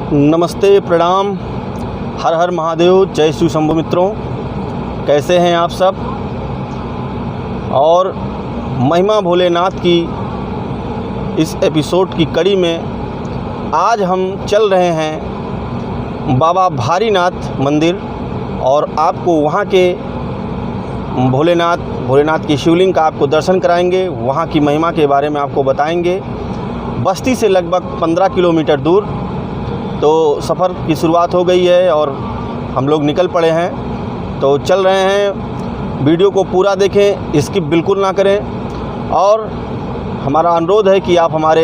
नमस्ते, प्रणाम, हर हर महादेव, जय शिव शंभु। मित्रों, कैसे हैं आप सब। और महिमा भोलेनाथ की इस एपिसोड की कड़ी में आज हम चल रहे हैं बाबा भारीनाथ मंदिर और आपको वहाँ के भोलेनाथ की शिवलिंग का आपको दर्शन कराएंगे, वहाँ की महिमा के बारे में आपको बताएंगे। बस्ती से लगभग 15 किलोमीटर दूर तो सफ़र की शुरुआत हो गई है और हम लोग निकल पड़े हैं, तो चल रहे हैं। वीडियो को पूरा देखें, स्किप बिल्कुल ना करें। और हमारा अनुरोध है कि आप हमारे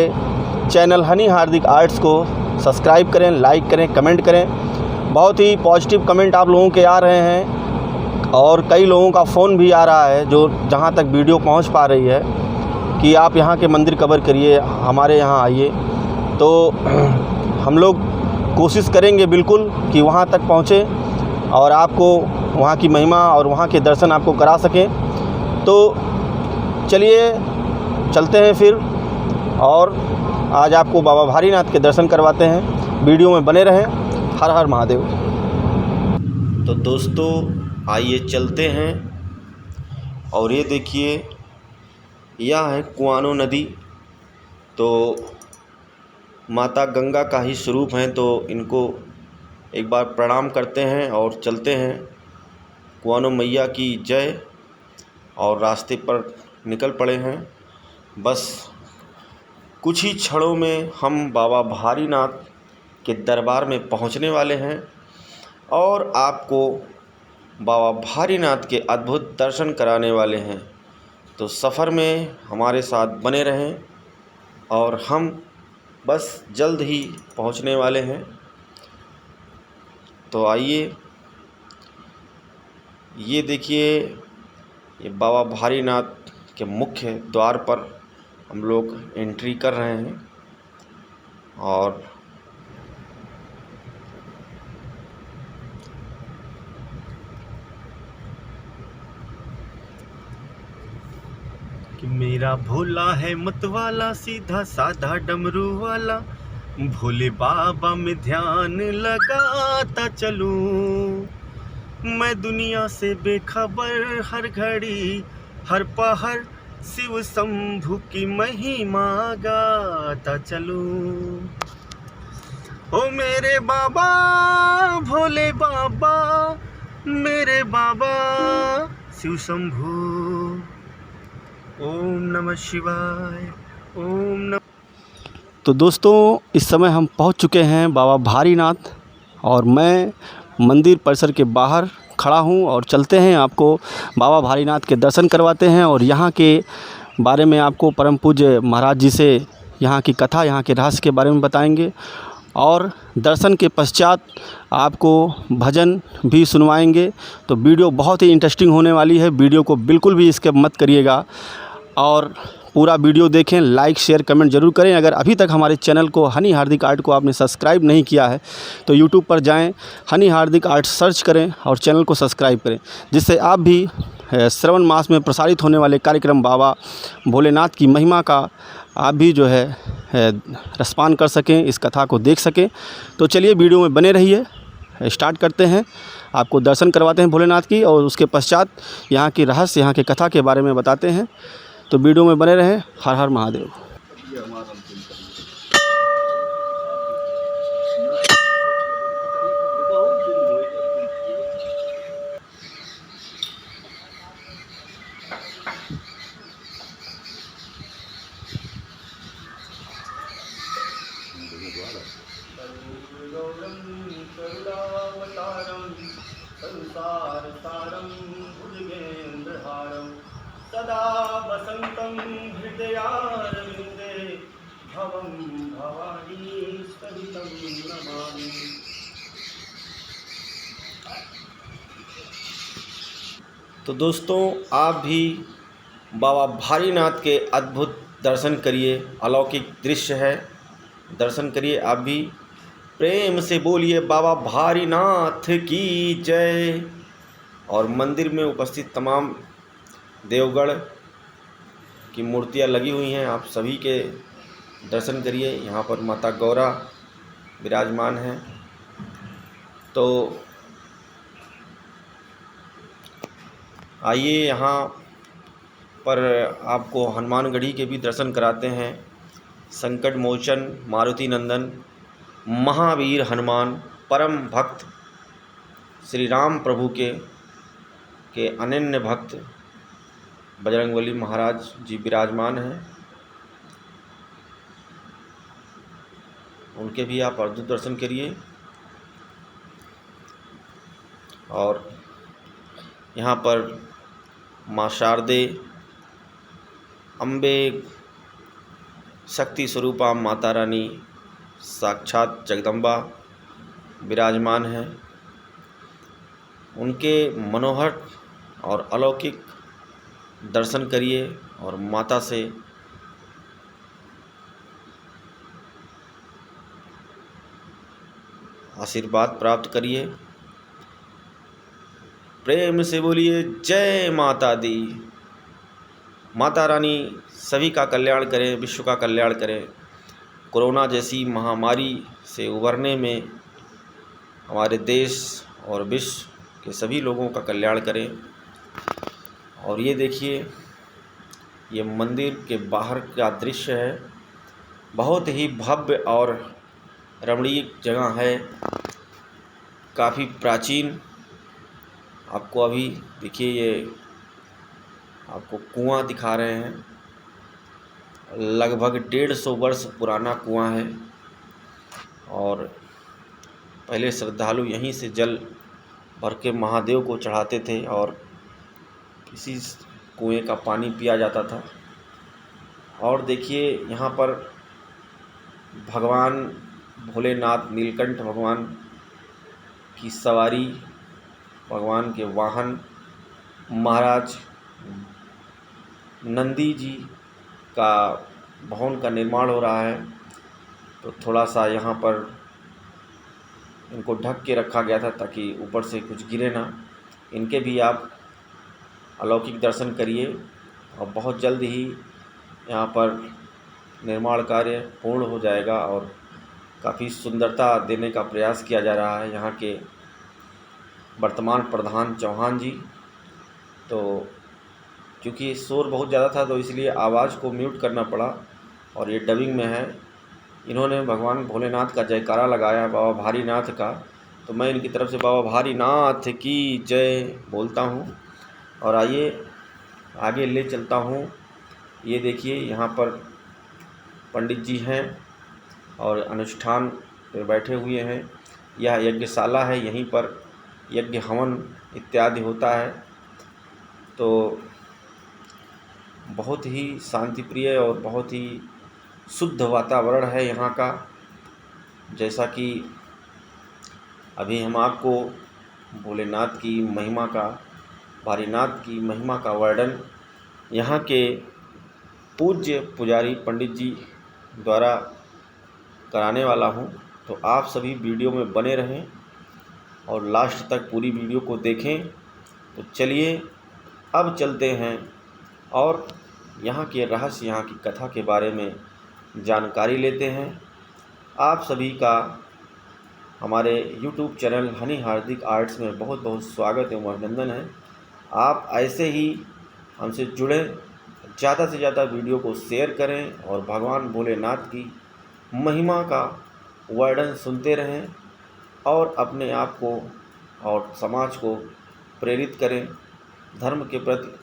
चैनल हनी हार्दिक आर्ट्स को सब्सक्राइब करें, लाइक करें, कमेंट करें। बहुत ही पॉजिटिव कमेंट आप लोगों के आ रहे हैं और कई लोगों का फ़ोन भी आ रहा है जो जहाँ तक वीडियो पहुँच पा रही है कि आप यहाँ के मंदिर कवर करिए, हमारे यहाँ आइए। तो हम लोग कोशिश करेंगे बिल्कुल कि वहाँ तक पहुँचें और आपको वहाँ की महिमा और वहाँ के दर्शन आपको करा सकें। तो चलिए चलते हैं फिर, और आज आपको बाबा भारीनाथ के दर्शन करवाते हैं। वीडियो में बने रहें। हर हर महादेव। तो दोस्तों, आइए चलते हैं। और ये देखिए, यह है कुआनो नदी। तो माता गंगा का ही स्वरूप हैं, तो इनको एक बार प्रणाम करते हैं और चलते हैं। कुआनो मैया की जय। और रास्ते पर निकल पड़े हैं। बस कुछ ही क्षणों में हम बाबा भारीनाथ के दरबार में पहुंचने वाले हैं और आपको बाबा भारीनाथ के अद्भुत दर्शन कराने वाले हैं। तो सफ़र में हमारे साथ बने रहें और हम बस जल्द ही पहुंचने वाले हैं। तो आइए, ये देखिए, ये बाबा भारीनाथ के मुख्य द्वार पर हम लोग एंट्री कर रहे हैं। और कि मेरा भोला है मतवाला, सीधा साधा डमरू वाला, भोले बाबा में ध्यान लगाता चलूं। मैं दुनिया से बेखबर, हर घड़ी हर पहर शिव शंभु की महिमा गाता चलूं। ओ मेरे बाबा भोले बाबा, मेरे बाबा शिव शंभु। ओम नमः शिवाय, ओम नमः। तो दोस्तों, इस समय हम पहुंच चुके हैं बाबा भारीनाथ और मैं मंदिर परिसर के बाहर खड़ा हूं। और चलते हैं, आपको बाबा भारीनाथ के दर्शन करवाते हैं और यहाँ के बारे में आपको परम पूज्य महाराज जी से यहाँ की कथा, यहाँ के रहस्य के बारे में बताएंगे। और दर्शन के पश्चात आपको भजन भी सुनवाएंगे। तो वीडियो बहुत ही इंटरेस्टिंग होने वाली है। वीडियो को बिल्कुल भी स्किप मत करिएगा और पूरा वीडियो देखें। लाइक शेयर कमेंट ज़रूर करें। अगर अभी तक हमारे चैनल को हनी हार्दिक आर्ट को आपने सब्सक्राइब नहीं किया है तो यूट्यूब पर जाएं, हनी हार्दिक आर्ट सर्च करें और चैनल को सब्सक्राइब करें, जिससे आप भी श्रवण मास में प्रसारित होने वाले कार्यक्रम बाबा भोलेनाथ की महिमा का आप भी जो है रसपान कर सकें, इस कथा को देख सकें। तो चलिए वीडियो में बने रहिए। स्टार्ट करते हैं, आपको दर्शन करवाते हैं भोलेनाथ की और उसके पश्चात यहाँ की रहस्य, यहाँ की कथा के बारे में बताते हैं। तो वीडियो में बने रहें। हर हर महादेव। संसार सारं भुजगेन्द्रहारं सदा वसन्तं हृदयारविन्दे भवं भवानी सहितं नमामि। तो दोस्तों, आप भी बाबा भारीनाथ के अद्भुत दर्शन करिए। अलौकिक दृश्य है, दर्शन करिए। आप भी प्रेम से बोलिए बाबा भारीनाथ की जय। और मंदिर में उपस्थित तमाम देवगढ़ की मूर्तियां लगी हुई हैं, आप सभी के दर्शन करिए। यहाँ पर माता गौरा विराजमान हैं। तो आइए यहाँ पर आपको हनुमानगढ़ी के भी दर्शन कराते हैं। संकट मोचन मारुति नंदन महावीर हनुमान परम भक्त श्री राम प्रभु के अनन्य भक्त बजरंगबली महाराज जी विराजमान हैं। उनके भी आप अद्भुत दर्शन करिए। और यहाँ पर माँ शारदे अम्बे शक्ति स्वरूपा माता रानी साक्षात जगदम्बा विराजमान हैं। उनके मनोहर और अलौकिक दर्शन करिए और माता से आशीर्वाद प्राप्त करिए। प्रेम से बोलिए जय माता दी। माता रानी सभी का कल्याण करें, विश्व का कल्याण करें। कोरोना जैसी महामारी से उबरने में हमारे देश और विश्व के सभी लोगों का कल्याण करें। और ये देखिए, ये मंदिर के बाहर का दृश्य है। बहुत ही भव्य और रमणीय जगह है, काफ़ी प्राचीन। आपको अभी देखिए, ये आपको कुआं दिखा रहे हैं। लगभग 150 वर्ष पुराना कुआं है और पहले श्रद्धालु यहीं से जल भर के महादेव को चढ़ाते थे और इसी कुएं का पानी पिया जाता था। और देखिए, यहाँ पर भगवान भोलेनाथ नीलकंठ भगवान की सवारी, भगवान के वाहन महाराज नंदी जी का भवन का निर्माण हो रहा है। तो थोड़ा सा यहाँ पर इनको ढक के रखा गया था ताकि ऊपर से कुछ गिरे ना। इनके भी आप अलौकिक दर्शन करिए और बहुत जल्द ही यहाँ पर निर्माण कार्य पूर्ण हो जाएगा और काफ़ी सुंदरता देने का प्रयास किया जा रहा है यहाँ के वर्तमान प्रधान चौहान जी। तो क्योंकि शोर बहुत ज़्यादा था तो इसलिए आवाज़ को म्यूट करना पड़ा और ये डबिंग में है। इन्होंने भगवान भोलेनाथ का जयकारा लगाया बाबा भारीनाथ का, तो मैं इनकी तरफ से बाबा भारीनाथ की जय बोलता हूँ। और आइए आगे ले चलता हूँ। ये देखिए, यहाँ पर पंडित जी हैं और अनुष्ठान पे बैठे हुए हैं। यह यज्ञशाला है, यहीं पर यज्ञ हवन इत्यादि होता है। तो बहुत ही शांतिप्रिय और बहुत ही शुद्ध वातावरण है यहाँ का। जैसा कि अभी हम आपको भोलेनाथ की महिमा का, भारीनाथ की महिमा का वर्णन यहाँ के पूज्य पुजारी पंडित जी द्वारा कराने वाला हूँ। तो आप सभी वीडियो में बने रहें और लास्ट तक पूरी वीडियो को देखें। तो चलिए अब चलते हैं और यहाँ के रहस्य, यहाँ की कथा के बारे में जानकारी लेते हैं। आप सभी का हमारे YouTube चैनल हनी हार्दिक आर्ट्स में बहुत बहुत स्वागत एवं अभिनंदन है। आप ऐसे ही हमसे जुड़ें, ज़्यादा से ज़्यादा वीडियो को शेयर करें और भगवान भोलेनाथ की महिमा का वर्णन सुनते रहें और अपने आप को और समाज को प्रेरित करें धर्म के प्रति,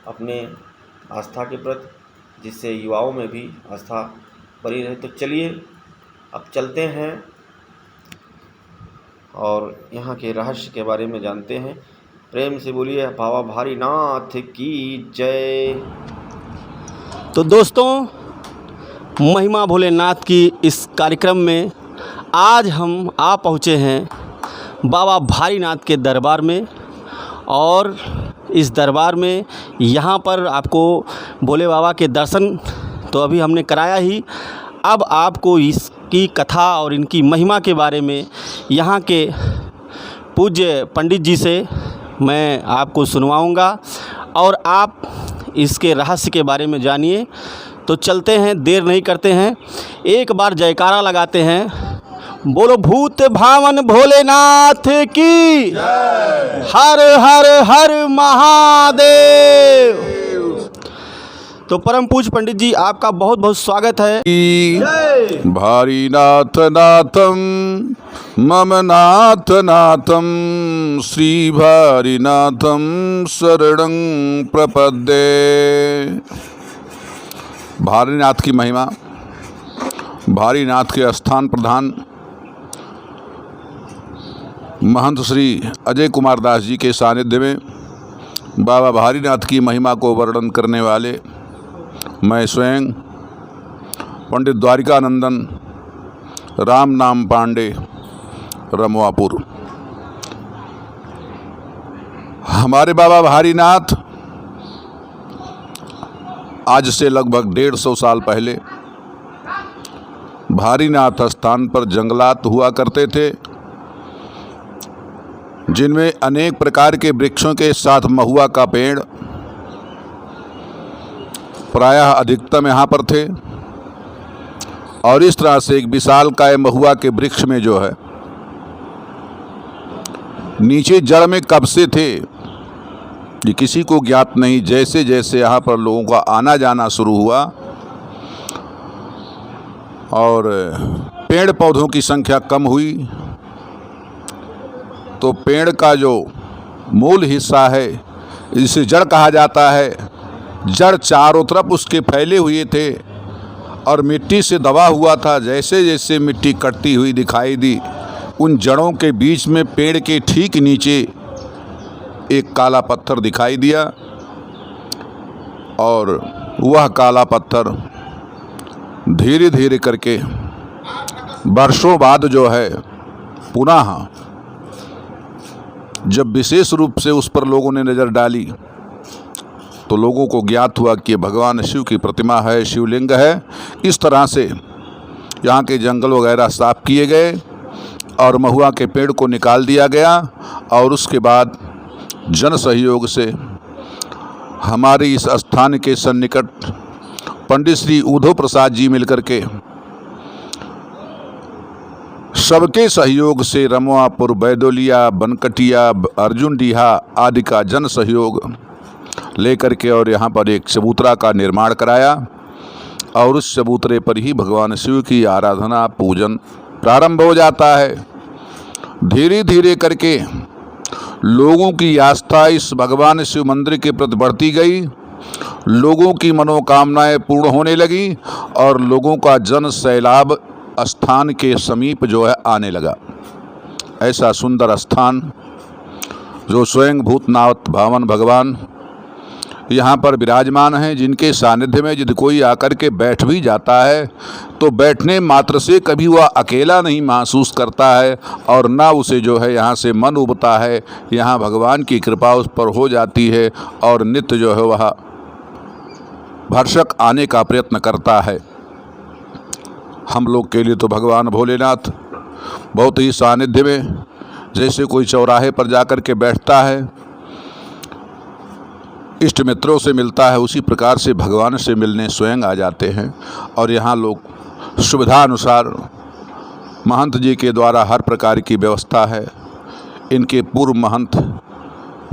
अपने आस्था के प्रति, जिससे युवाओं में भी आस्था बनी रहे। तो चलिए अब चलते हैं और यहाँ के रहस्य के बारे में जानते हैं। प्रेम से बोलिए बाबा भारीनाथ की जय। तो दोस्तों, महिमा भोलेनाथ की इस कार्यक्रम में आज हम आ पहुँचे हैं बाबा भारीनाथ के दरबार में। और इस दरबार में यहाँ पर आपको भोले बाबा के दर्शन तो अभी हमने कराया ही, अब आपको इसकी कथा और इनकी महिमा के बारे में यहाँ के पूज्य पंडित जी से मैं आपको सुनवाऊँगा और आप इसके रहस्य के बारे में जानिए। तो चलते हैं, देर नहीं करते हैं, एक बार जयकारा लगाते हैं बोलो भूत भावन भोलेनाथ की। हर हर हर महादेव। तो परम पूज्य पंडित जी, आपका बहुत बहुत स्वागत है। भारी नाथ नाथम मम नाथ नाथम श्री भारी नाथम शरणं प्रपद्ये। भारीनाथ की महिमा। भारीनाथ के स्थान प्रधान महंत श्री अजय कुमार दास जी के सानिध्य में बाबा भारीनाथ की महिमा को वर्णन करने वाले मैं स्वयं पंडित द्वारिकानंदन राम नाम पांडे, रमवापुर। हमारे बाबा भारीनाथ आज से लगभग 150 साल पहले भारीनाथ स्थान पर जंगलात हुआ करते थे, जिनमें अनेक प्रकार के वृक्षों के साथ महुआ का पेड़ प्रायः अधिकतम यहाँ पर थे। और इस तरह से एक विशालकाय महुआ के वृक्ष में जो है नीचे जड़ में कब से थे ये किसी को ज्ञात नहीं। जैसे जैसे यहाँ पर लोगों का आना जाना शुरू हुआ और पेड़ पौधों की संख्या कम हुई, तो पेड़ का जो मूल हिस्सा है, जिसे जड़ कहा जाता है, जड़ चारों तरफ उसके फैले हुए थे और मिट्टी से दबा हुआ था। जैसे जैसे मिट्टी कटती हुई दिखाई दी, उन जड़ों के बीच में पेड़ के ठीक नीचे एक काला पत्थर दिखाई दिया और वह काला पत्थर धीरे धीरे करके वर्षों बाद जो है पुनः जब विशेष रूप से उस पर लोगों ने नज़र डाली तो लोगों को ज्ञात हुआ कि भगवान शिव की प्रतिमा है, शिवलिंग है। इस तरह से यहाँ के जंगल वगैरह साफ किए गए और महुआ के पेड़ को निकाल दिया गया और उसके बाद जन सहयोग से हमारे इस स्थान के सन्निकट पंडित श्री उद्धव प्रसाद जी मिलकर के सबके सहयोग से रमवापुर, बैदोलिया, बनकटिया, अर्जुनडीहा आदि का जन सहयोग लेकर के और यहाँ पर एक चबूतरा का निर्माण कराया और उस चबूतरे पर ही भगवान शिव की आराधना पूजन प्रारंभ हो जाता है। धीरे धीरे करके लोगों की आस्था इस भगवान शिव मंदिर के प्रति बढ़ती गई, लोगों की मनोकामनाएं पूर्ण होने लगी और लोगों का जन सैलाब स्थान के समीप जो है आने लगा। ऐसा सुंदर स्थान जो स्वयं भूतनाथ भावन भगवान यहाँ पर विराजमान हैं, जिनके सानिध्य में यदि कोई आकर के बैठ भी जाता है तो बैठने मात्र से कभी वह अकेला नहीं महसूस करता है और ना उसे जो है यहाँ से मन उबता है। यहाँ भगवान की कृपा उस पर हो जाती है और नित्य जो है वह भरसक आने का प्रयत्न करता है। हम लोग के लिए तो भगवान भोलेनाथ बहुत ही सानिध्य में, जैसे कोई चौराहे पर जाकर के बैठता है, इष्ट मित्रों से मिलता है, उसी प्रकार से भगवान से मिलने स्वयं आ जाते हैं। और यहाँ लोग सुविधा अनुसार महंत जी के द्वारा हर प्रकार की व्यवस्था है। इनके पूर्व महंत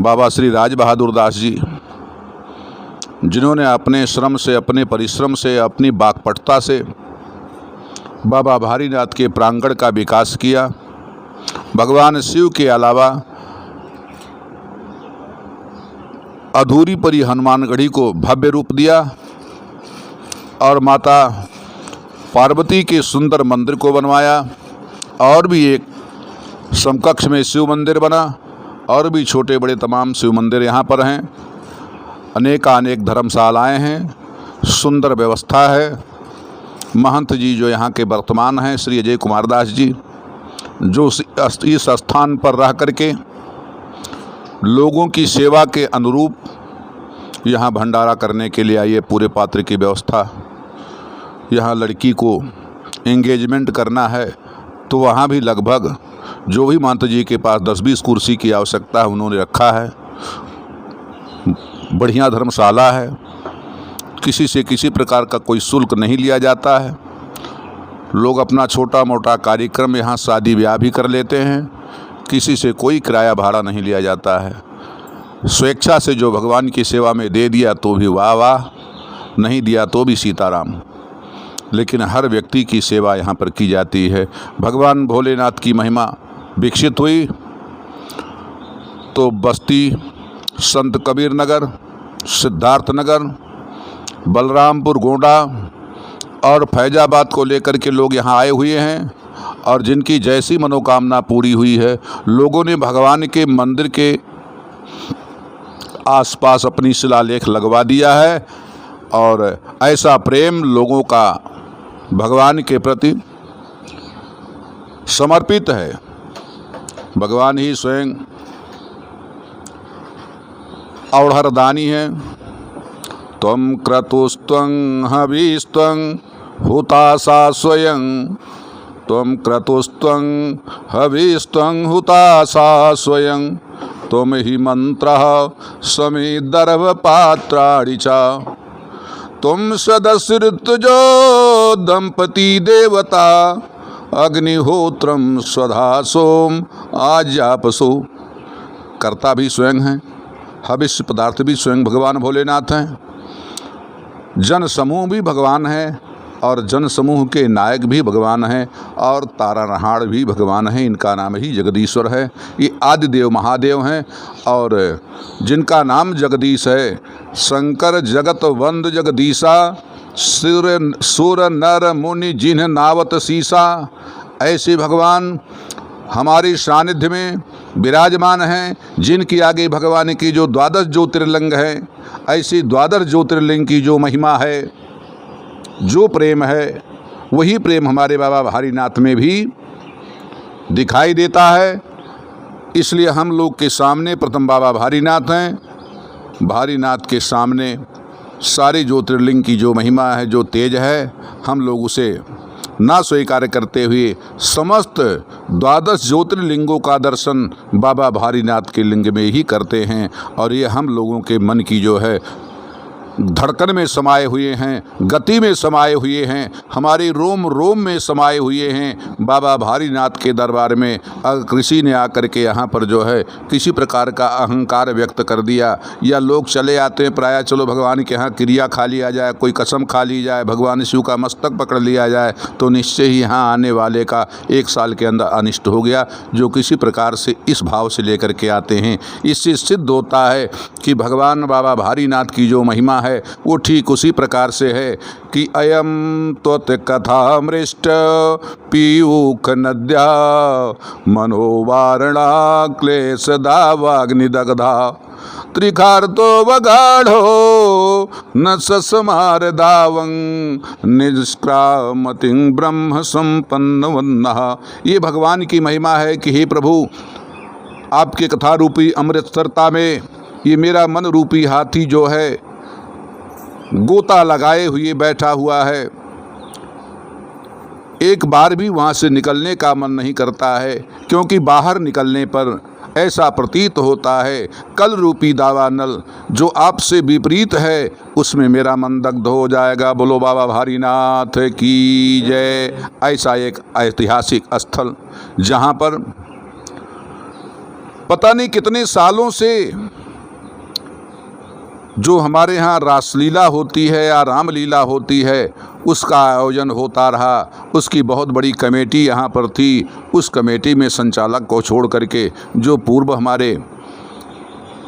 बाबा श्री राज बहादुर दास जी, जिन्होंने अपने श्रम से, अपने परिश्रम से, अपनी बाकपटुता से बाबा भारीनाथ के प्रांगण का विकास किया। भगवान शिव के अलावा अधूरी परी हनुमानगढ़ी को भव्य रूप दिया और माता पार्वती के सुंदर मंदिर को बनवाया और भी एक समकक्ष में शिव मंदिर बना और भी छोटे बड़े तमाम शिव मंदिर यहाँ पर हैं। अनेकानेक धर्मशालाएँ हैं, सुंदर व्यवस्था है। महंत जी जो यहाँ के वर्तमान हैं श्री अजय कुमार दास जी, जो इस स्थान पर रह करके लोगों की सेवा के अनुरूप यहाँ भंडारा करने के लिए आइए। पूरे पात्र की व्यवस्था, यहाँ लड़की को एंगेजमेंट करना है तो वहाँ भी लगभग जो भी महंत जी के पास 10-20 कुर्सी की आवश्यकता है उन्होंने रखा है। बढ़िया धर्मशाला है, किसी से किसी प्रकार का कोई शुल्क नहीं लिया जाता है। लोग अपना छोटा मोटा कार्यक्रम यहाँ शादी ब्याह भी कर लेते हैं। किसी से कोई किराया भाड़ा नहीं लिया जाता है। स्वेच्छा से जो भगवान की सेवा में दे दिया तो भी वाह वाह, नहीं दिया तो भी सीताराम। लेकिन हर व्यक्ति की सेवा यहाँ पर की जाती है। भगवान भोलेनाथ की महिमा विकसित हुई तो बस्ती, संत कबीर नगर, सिद्धार्थ नगर, बलरामपुर, गोंडा और फैजाबाद को लेकर के लोग यहाँ आए हुए हैं। और जिनकी जैसी मनोकामना पूरी हुई है, लोगों ने भगवान के मंदिर के आसपास अपनी शिलालेख लगवा दिया है। और ऐसा प्रेम लोगों का भगवान के प्रति समर्पित है। भगवान ही स्वयं औढ़रदानी है। त्वं क्रतुस्त्वं हविस्त्वं हुतासा स्वयं, त्वं क्रतुस्त्वं हविस्त्वं हुतासा स्वयं, त्वं हि मंत्रः समेदर्भपात्राणि च, त्वं सदसृतजो दंपति देवता, अग्निहोत्रम स्वधा सोम आज्यापसो। कर्ता भी स्वयं हैं, हविष्य पदार्थ भी स्वयं भगवान भोलेनाथ हैं, जन समूह भी भगवान है और जन समूह के नायक भी भगवान हैं और तारानहार भी भगवान हैं। इनका नाम ही जगदीश्वर है। ये आदिदेव महादेव हैं और जिनका नाम जगदीश है। शंकर जगत वंद जगदीशा, सुर नर मुनि जिन्ह नावत सीसा। ऐसे भगवान हमारे सानिध्य में विराजमान हैं, जिनकी आगे भगवान की जो 12 ज्योतिर्लिंग हैं, ऐसी 12 ज्योतिर्लिंग की जो महिमा है, जो प्रेम है, वही प्रेम हमारे बाबा भारीनाथ में भी दिखाई देता है। इसलिए हम लोग के सामने प्रथम बाबा भारीनाथ हैं। भारीनाथ के सामने सारे ज्योतिर्लिंग की जो महिमा है, जो तेज है, हम लोग उसे ना स्वीकार करते हुए समस्त 12 ज्योतिर्लिंगों का दर्शन बाबा भारीनाथ के लिंग में ही करते हैं। और ये हम लोगों के मन की जो है धड़कन में समाये हुए हैं, गति में समाये हुए हैं, हमारे रोम रोम में समाये हुए हैं। बाबा भारीनाथ के दरबार में अगर किसी ने आकर के यहाँ पर जो है किसी प्रकार का अहंकार व्यक्त कर दिया, या लोग चले आते हैं प्रायः चलो भगवान के यहाँ क्रिया खा लिया जाए, कोई कसम खा ली जाए, भगवान शिव का मस्तक पकड़ लिया जाए, तो निश्चय ही यहाँ आने वाले का 1 साल के अंदर अनिष्ट हो गया। जो किसी प्रकार से इस भाव से लेकर के आते हैं, इससे सिद्ध होता है कि भगवान बाबा भारीनाथ की जो महिमा है वो ठीक उसी प्रकार से है कि अयम त्वत् कथा मृष्ट पीयूख नद्या मनोवारणा क्लेशदावाग्निदग्धा त्रिखार्तो वगाढ़ो न सस्मार दावं निष्क्रामतिं ब्रह्म संपन्नवन्नः। ये भगवान की महिमा है कि हे प्रभु, आपके कथा रूपी अमृतसरता में ये मेरा मन रूपी हाथी जो है गोता लगाए हुए बैठा हुआ है। एक बार भी वहाँ से निकलने का मन नहीं करता है, क्योंकि बाहर निकलने पर ऐसा प्रतीत होता है कल रूपी दावानल जो आपसे विपरीत है, उसमें मेरा मन दग्ध हो जाएगा। बोलो बाबा भारीनाथ की जय। ऐसा एक ऐतिहासिक स्थल जहाँ पर पता नहीं कितने सालों से जो हमारे यहाँ रासलीला होती है या रामलीला होती है, उसका आयोजन होता रहा। उसकी बहुत बड़ी कमेटी यहाँ पर थी। उस कमेटी में संचालक को छोड़ करके जो पूर्व हमारे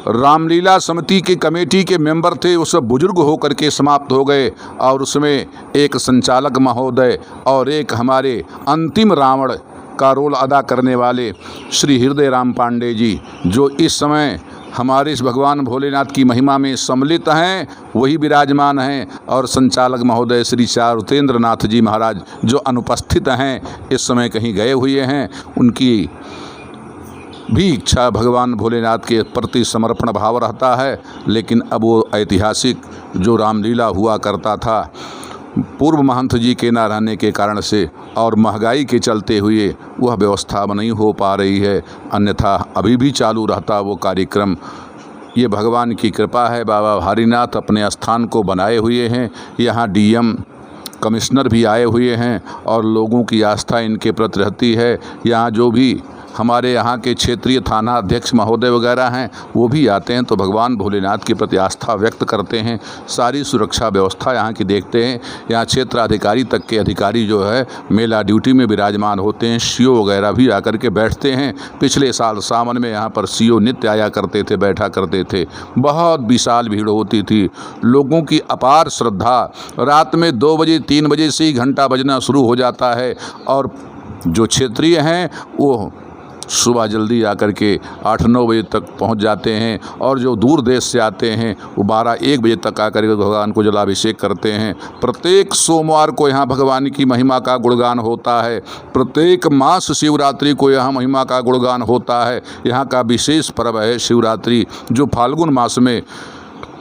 रामलीला समिति के कमेटी के मेंबर थे, वो सब बुजुर्ग होकर के समाप्त हो गए। और उसमें एक संचालक महोदय और एक हमारे अंतिम रावण का रोल अदा करने वाले श्री हृदय राम पांडे जी, जो इस समय हमारे इस भगवान भोलेनाथ की महिमा में सम्मिलित हैं, वही विराजमान हैं। और संचालक महोदय श्री चारुतेंद्र नाथ जी महाराज जो अनुपस्थित हैं, इस समय कहीं गए हुए हैं। उनकी भी इच्छा भगवान भोलेनाथ के प्रति समर्पण भाव रहता है। लेकिन अब वो ऐतिहासिक जो रामलीला हुआ करता था, पूर्व महंत जी के न रहने के कारण से और महंगाई के चलते हुए वह व्यवस्था नहीं हो पा रही है, अन्यथा अभी भी चालू रहता वो कार्यक्रम। ये भगवान की कृपा है। बाबा भारीनाथ अपने स्थान को बनाए हुए हैं। यहाँ डीएम कमिश्नर भी आए हुए हैं और लोगों की आस्था इनके प्रति रहती है। यहाँ जो भी हमारे यहाँ के क्षेत्रीय थाना अध्यक्ष महोदय वगैरह हैं वो भी आते हैं तो भगवान भोलेनाथ के प्रति आस्था व्यक्त करते हैं। सारी सुरक्षा व्यवस्था यहाँ की देखते हैं। यहाँ क्षेत्र अधिकारी तक के अधिकारी जो है मेला ड्यूटी में विराजमान होते हैं। सीओ वगैरह भी आकर के बैठते हैं। पिछले साल सावन में यहाँ पर सीओ नित्य आया करते थे, बैठा करते थे। बहुत विशाल भीड़ होती थी, लोगों की अपार श्रद्धा। रात में 2 बजे 3 बजे से ही घंटा बजना शुरू हो जाता है और जो क्षेत्रीय हैं वो सुबह जल्दी आकर के 8-9 बजे तक पहुंच जाते हैं और जो दूर देश से आते हैं वो 12-1 बजे तक आकर के भगवान को जलाभिषेक करते हैं। प्रत्येक सोमवार को यहाँ भगवान की महिमा का गुणगान होता है। प्रत्येक मास शिवरात्रि को यहाँ महिमा का गुणगान होता है। यहाँ का विशेष पर्व है शिवरात्रि, जो फाल्गुन मास में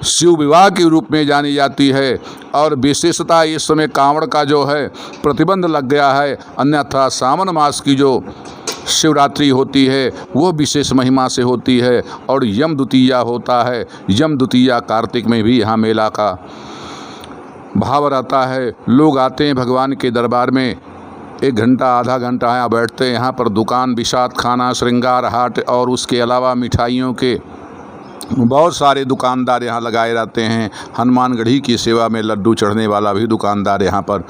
शिव विवाह के रूप में जानी जाती है। और विशेषता इस समय कांवड़ का जो है प्रतिबंध लग गया है, अन्यथा सावन मास की जो शिवरात्रि होती है वो विशेष महिमा से होती है। और यम द्वितीया होता है। यम द्वितीया कार्तिक में भी यहाँ मेला का भाव रहता है। लोग आते हैं भगवान के दरबार में, 1 घंटा आधा घंटा यहाँ बैठते हैं। यहाँ पर दुकान, विषाद खाना, श्रृंगार हाट और उसके अलावा मिठाइयों के बहुत सारे दुकानदार यहाँ लगाए रहते हैं। हनुमानगढ़ी की सेवा में लड्डू चढ़ने वाला भी दुकानदार यहाँ पर,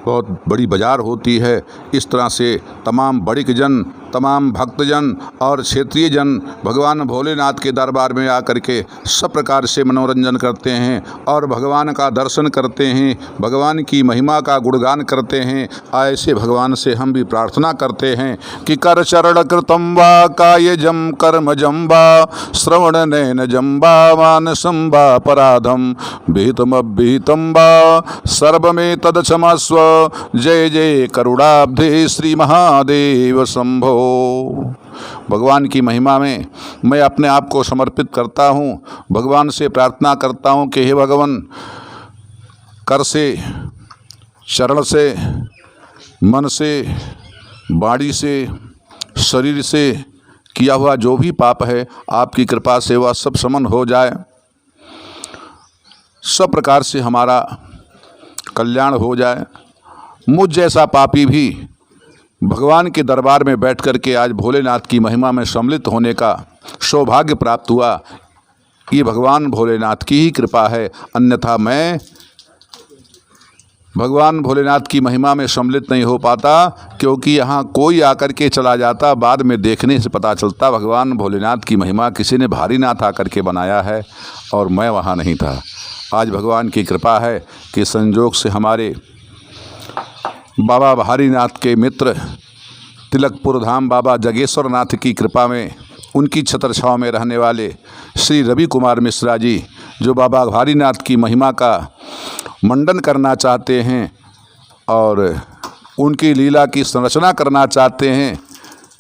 बहुत बड़ी बाज़ार होती है। इस तरह से तमाम बड़िक जन, तमाम भक्तजन और क्षेत्रीय जन भगवान भोलेनाथ के दरबार में आकर के सब प्रकार से मनोरंजन करते हैं और भगवान का दर्शन करते हैं, भगवान की महिमा का गुणगान करते हैं। ऐसे भगवान से हम भी प्रार्थना करते हैं कि कर चरण कृतम वा काय जम कर्म जम्बा श्रवण नैन जम्बा मानसम वा पराधम भीतम अभीतम वा सर्वमे तद क्षमस्व जय जय करुणाब्धे श्री महादेव शंभो। भगवान की महिमा में मैं अपने आप को समर्पित करता हूँ। भगवान से प्रार्थना करता हूँ कि हे भगवान, कर से, चरण से, मन से, वाणी से, शरीर से किया हुआ जो भी पाप है आपकी कृपा से वह सब समन हो जाए, सब प्रकार से हमारा कल्याण हो जाए। मुझ जैसा पापी भी भगवान के दरबार में बैठ कर के आज भोलेनाथ की महिमा में सम्मिलित होने का सौभाग्य प्राप्त हुआ। ये भगवान भोलेनाथ की ही कृपा है, अन्यथा मैं भगवान भोलेनाथ की महिमा में सम्मिलित नहीं हो पाता। क्योंकि यहाँ कोई आकर के चला जाता, बाद में देखने से पता चलता भगवान भोलेनाथ की महिमा किसी ने भारी नाथ आकर के बनाया है और मैं वहाँ नहीं था। आज भगवान की कृपा है कि संजोग से हमारे बाबा भारीनाथ के मित्र तिलकपुर धाम बाबा जगेश्वर नाथ की कृपा में, उनकी छत्र छाँव में रहने वाले श्री रवि कुमार मिश्रा जी, जो बाबा भारीनाथ की महिमा का मंडन करना चाहते हैं और उनकी लीला की संरचना करना चाहते हैं,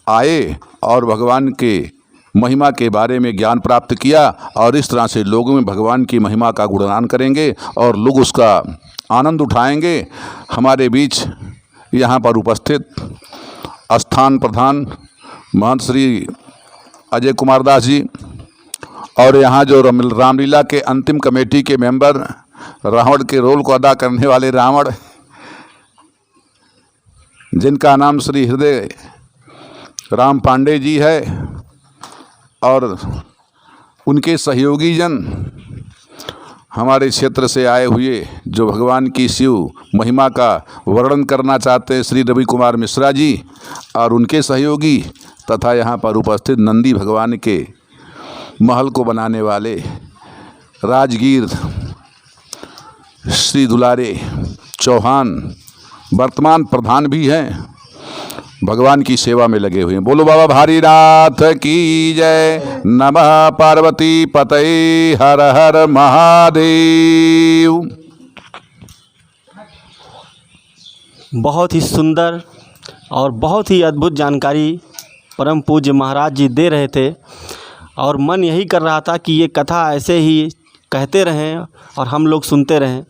आए और भगवान के महिमा के बारे में ज्ञान प्राप्त किया। और इस तरह से लोगों में भगवान की महिमा का गुणगान करेंगे और लोग उसका आनंद उठाएंगे। हमारे बीच यहाँ पर उपस्थित स्थान प्रधान महंत श्री अजय कुमार दास जी और यहाँ जो रामलीला के अंतिम कमेटी के मेंबर, रावण के रोल को अदा करने वाले रावण, जिनका नाम श्री हृदय राम पांडे जी है, और उनके सहयोगी जन हमारे क्षेत्र से आए हुए जो भगवान की शिव महिमा का वर्णन करना चाहते हैं, श्री रवि कुमार मिश्रा जी और उनके सहयोगी, तथा यहाँ पर उपस्थित नंदी भगवान के महल को बनाने वाले राजगीर श्री दुलारे चौहान वर्तमान प्रधान भी हैं, भगवान की सेवा में लगे हुए हैं। बोलो बाबा भारीनाथ की जय। नमः पार्वती पतये हर हर महादेव। बहुत ही सुंदर और बहुत ही अद्भुत जानकारी परम पूज्य महाराज जी दे रहे थे और मन यही कर रहा था कि ये कथा ऐसे ही कहते रहें और हम लोग सुनते रहें।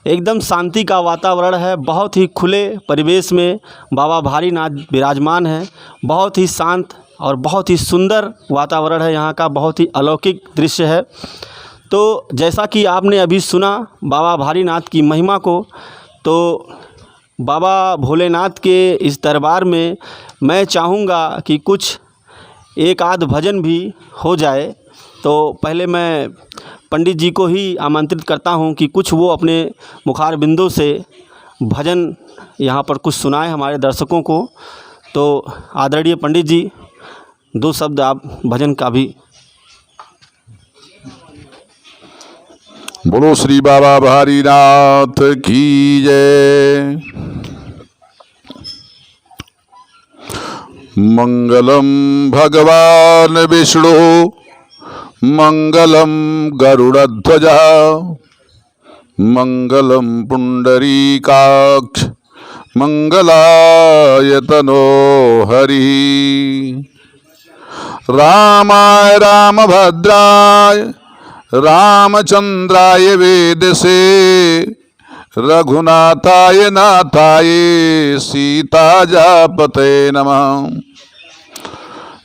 एकदम शांति का वातावरण है, बहुत ही खुले परिवेश में बाबा भारीनाथ विराजमान हैं। बहुत ही शांत और बहुत ही सुंदर वातावरण है यहाँ का, बहुत ही अलौकिक दृश्य है। तो जैसा कि आपने अभी सुना बाबा भारीनाथ की महिमा को, तो बाबा भोलेनाथ के इस दरबार में मैं चाहूँगा कि कुछ एक आध भजन भी हो जाए। तो पहले मैं पंडित जी को ही आमंत्रित करता हूँ कि कुछ वो अपने मुखार बिंदु से भजन यहाँ पर कुछ सुनाए हमारे दर्शकों को। तो आदरणीय पंडित जी, 2 शब्द आप भजन का भी। बोलो श्री बाबा भारीनाथ की जय। मंगलम भगवान विष्णु मंगलम गरुड़ध्वज मंगलम पुंडरीकाक्ष मंगलायतनो हरि। रामाय रामभद्राय रामचंद्राय वेदसे रघुनाथाय नाथाय सीताजापते नमः।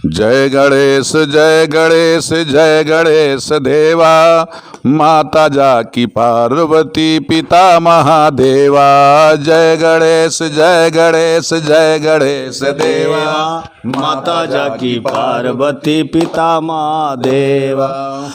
जय गणेश जय गणेश जय गणेश देवा, माता जाकी पार्वती पिता महादेवा। जय गणेश जय गणेश जय गणेश देवा, माता जाकी पार्वती पिता महादेवा।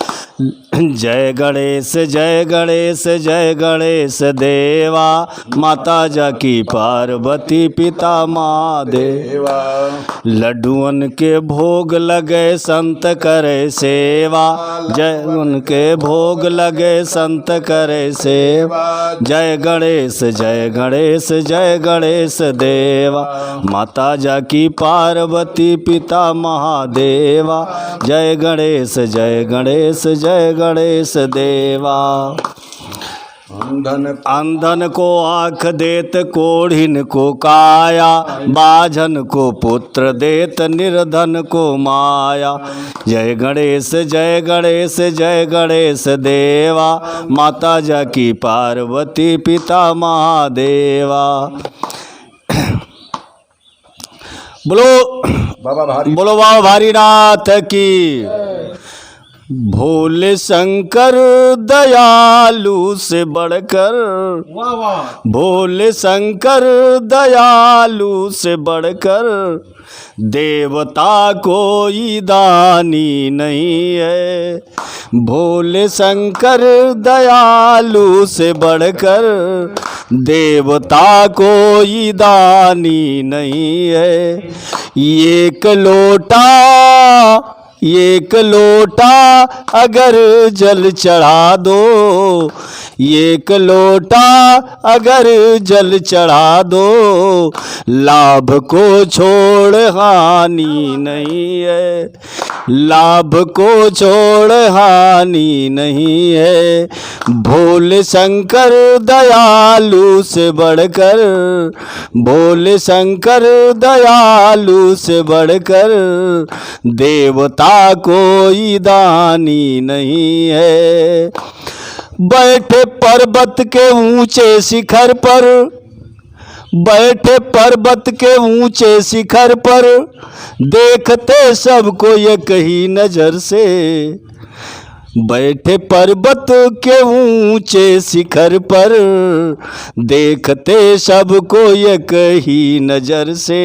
जय गणेश जय गणेश जय गणेश देवा, माता जाकी पार्वती पिता महादेवा। लड्डुअन के भोग लगे संत करे सेवा, जय उनके भोग लगे संत करे सेवा। जय गणेश जय गणेश जय गणेश देवा, माता जाकी पार्वती पिता महादेवा। जय गणेश जय गणेश जय गणेश देवा। अंधन को आँख देत कोढ़िन को काया, बाझन को पुत्र देत निर्धन को माया। जय गणेश जय गणेश जय गणेश देवा, माता जाकी पार्वती पिता महादेवा। बोलो बाबा भारीनाथ की। भोले शंकर दयालु से बढ़कर, भोले शंकर दयालु से बढ़कर, देवता कोई दानी नहीं है। भोले शंकर दयालु से बढ़कर, देवता कोई दानी नहीं है। एक लोटा अगर जल चढ़ा दो, एक लोटा अगर जल चढ़ा दो, लाभ को छोड़ हानि नहीं है। लाभ को छोड़ हानि नहीं है। भोले शंकर दयालु से बढ़कर, भोले शंकर दयालु से बढ़कर, देवता कोई दानी नहीं है। बैठे पर्वत के ऊंचे शिखर पर, बैठे पर्वत के ऊंचे शिखर पर, देखते सबको एक ही नजर से। बैठे पर्वत के ऊंचे शिखर पर, देखते सबको एक ही नजर से।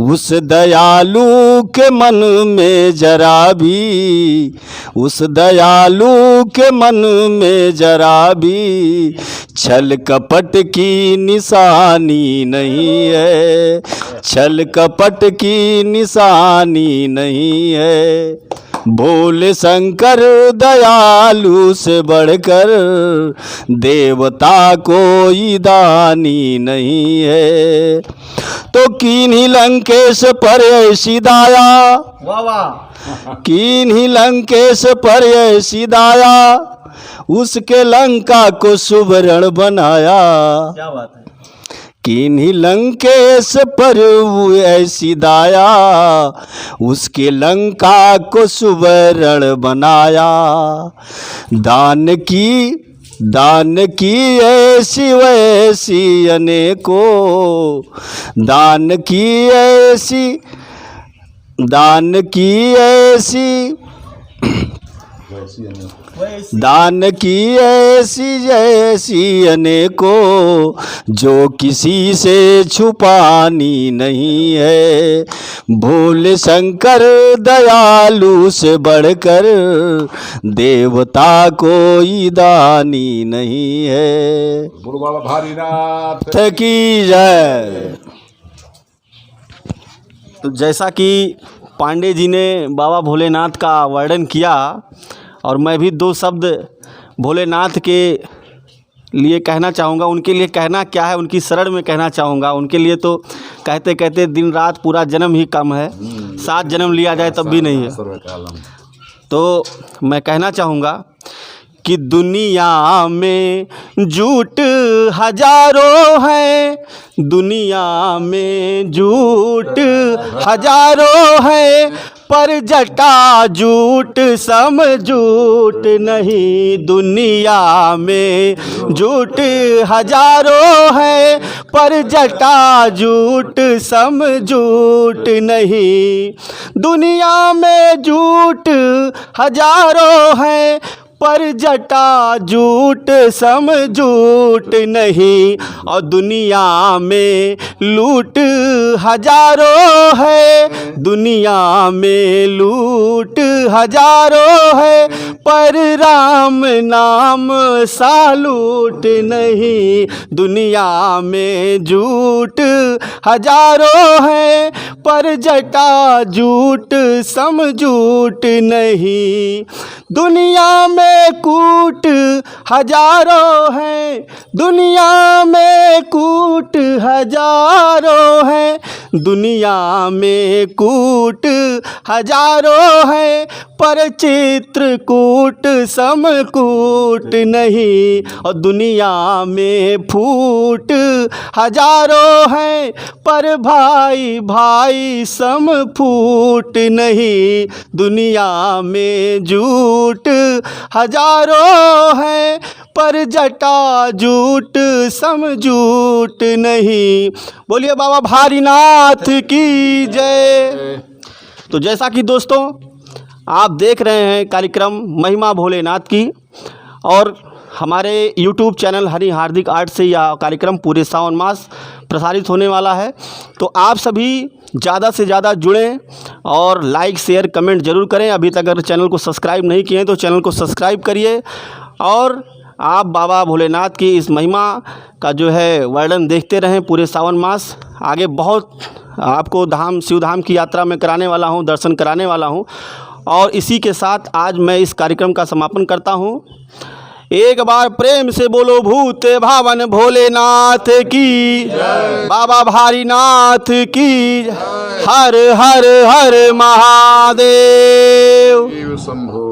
उस दयालु के मन में जरा भी, उस दयालु के मन में जरा भी, छल कपट की निशानी नहीं है। छल कपट की निशानी नहीं है। भोले शंकर दयालु से बढ़कर, देवता कोई दानी नहीं है। तो कीन्ही लंकेश पर ऐसी दाया, कीन्ही लंकेश पर ऐसी दाया, उसके लंका को सुवर्ण बनाया। क्या बात है। किन्हीं लंकेश पर ऐसी दाया, उसके लंका को सुवर्ण बनाया। दान की ऐसी वैसी अनेकों, दान की ऐसी दान की ऐसी जैसी अनेकों जो किसी से छुपानी नहीं है। भोले शंकर दयालु से बढ़कर देवता कोई दानी नहीं है। बोलो बाबा भारीनाथ की जय। तो जैसा कि पांडे जी ने बाबा भोलेनाथ का वर्णन किया और मैं भी दो शब्द भोलेनाथ के लिए कहना चाहूँगा। उनके लिए कहना क्या है, उनकी शरण में कहना चाहूँगा। उनके लिए तो कहते कहते दिन रात पूरा जन्म ही कम है, 7 जन्म लिया जाए तब भी नहीं है। तो मैं कहना चाहूँगा कि दुनिया में झूठ हजारों हैं, दुनिया में झूठ हजारों हैं, पर जटा झूठ सम झूठ नहीं। दुनिया में झूठ हजारों हैं, पर जटा झूठ सम झूठ नहीं। दुनिया में झूठ हजारों हैं, पर जटा झूठ सम झूठ नहीं। और दुनिया में लूट हजारों है, दुनिया में लूट हजारों है, पर राम नाम सा लूट नहीं। दुनिया में झूठ हजारों है, पर जटा झूठ सम झूठ नहीं। दुनिया में कूट हजारों हैं, दुनिया में कूट हजारों हैं, दुनिया में कूट हजारों हैं, पर चित्रकूट समकूट नहीं। और दुनिया में फूट हजारों हैं, पर भाई भाई सम फूट नहीं। दुनिया में झूठ हजारों हैं, पर जटा झूठ सम झूठ नहीं। बोलिए बाबा भारीनाथ की जय। तो जैसा कि दोस्तों आप देख रहे हैं कार्यक्रम महिमा भोलेनाथ की, और हमारे YouTube चैनल हरि हार्दिक आर्ट से यह कार्यक्रम पूरे सावन मास प्रसारित होने वाला है। तो आप सभी ज़्यादा से ज़्यादा जुड़ें और लाइक शेयर कमेंट ज़रूर करें। अभी तक अगर चैनल को सब्सक्राइब नहीं किए हैं तो चैनल को सब्सक्राइब करिए, और आप बाबा भोलेनाथ की इस महिमा का जो है वर्णन देखते रहें पूरे सावन मास। आगे बहुत आपको धाम शिव धाम की यात्रा में कराने वाला हूँ, दर्शन कराने वाला हूँ। और इसी के साथ आज मैं इस कार्यक्रम का समापन करता हूँ। एक बार प्रेम से बोलो भूत भावन भोलेनाथ की, बाबा भारीनाथ की, हर हर हर महादेव। शंभो।